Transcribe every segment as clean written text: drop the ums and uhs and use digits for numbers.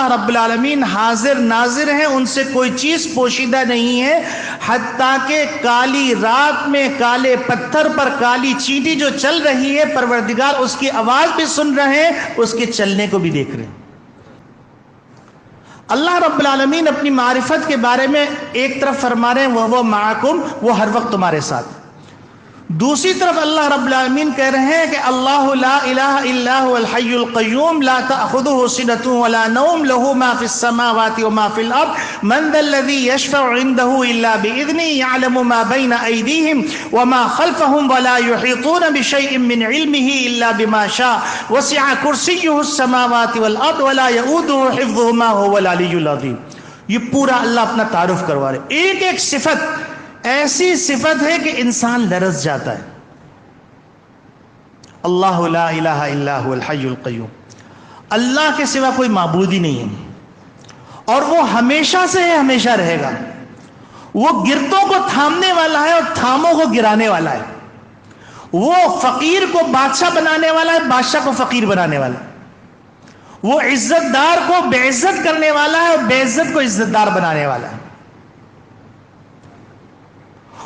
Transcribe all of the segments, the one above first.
اللہ رب العالمین حاضر ناظر ہیں، ان سے کوئی چیز پوشیدہ نہیں ہے، حتیٰ کہ کالی رات میں کالے پتھر پر کالی چینٹی جو چل رہی ہے، پروردگار اس کی آواز بھی سن رہے ہیں، اس کے چلنے کو بھی دیکھ رہے ہیں۔ اللہ رب العالمین اپنی معرفت کے بارے میں ایک طرف فرما رہے ہیں وہ معکم، وہ ہر وقت تمہارے ساتھ، دوسری طرف اللہ رب العالمین کہہ رہے ہیں کہ اللہ لا الہ الا هو الحی القیوم لا تأخذه سنة ولا نوم له ما في السماوات وما في الأرض من ذا الذي يشفع عنده إلا بإذنه يعلم ما بين أيديهم وما خلفهم ولا يحيطون بشيء من علمه إلا بما شاء وسع كرسيه السماوات والأرض ولا يؤوده حفظهما وهو العلي العظيم۔ یہ پورا اللہ اپنا تعارف کروا رہے، ایک ایک صفت ایسی صفت ہے کہ انسان لرز جاتا ہے۔ اللہ لا الہ الا هو الحی القیوم، اللہ کے سوا کوئی معبود ہی نہیں ہے، اور وہ ہمیشہ سے ہے، ہمیشہ رہے گا۔ وہ گرتوں کو تھامنے والا ہے اور تھاموں کو گرانے والا ہے۔ وہ فقیر کو بادشاہ بنانے والا ہے، بادشاہ کو فقیر بنانے والا ہے۔ وہ عزت دار کو بے عزت کرنے والا ہے اور بے عزت کو عزت دار بنانے والا ہے۔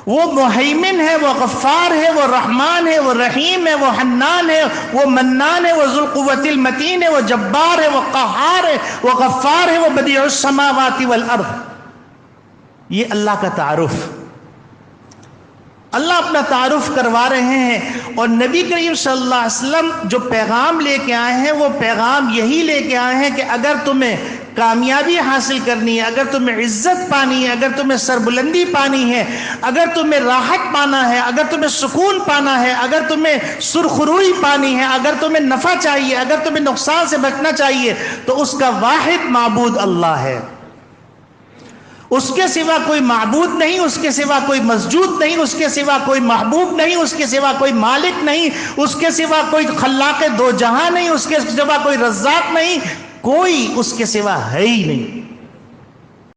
وہ محیمن ہے، وہ غفار ہے، وہ رحمان ہے، وہ رحیم ہے، وہ حنان ہے، وہ منان ہے، وہ ذو القوۃ المتین ہے، وہ جبار ہے، وہ قہار ہے، وہ غفار ہے، وہ بدیع السماوات والارض۔ یہ اللہ کا تعارف، اللہ اپنا تعارف کروا رہے ہیں۔ اور نبی کریم صلی اللہ علیہ وسلم جو پیغام لے کے آئے ہیں، وہ پیغام یہی لے کے آئے ہیں کہ اگر تمہیں کامیابی حاصل کرنی ہے، اگر تمہیں عزت پانی ہے، اگر تمہیں سربلندی پانی ہے، اگر تمہیں راحت پانا ہے، اگر تمہیں سکون پانا ہے، اگر تمہیں سرخروئی پانی ہے، اگر تمہیں نفع چاہیے، اگر تمہیں نقصان سے بچنا چاہیے، تو اس کا واحد معبود اللہ ہے۔ اس کے سوا کوئی معبود نہیں، اس کے سوا کوئی مسجود نہیں، اس کے سوا کوئی محبوب نہیں، اس کے سوا کوئی مالک نہیں، اس کے سوا کوئی خلاق دو جہاں نہیں، اس کے سوا کوئی رزاق نہیں، کوئی اس کے سوا ہے ہی نہیں۔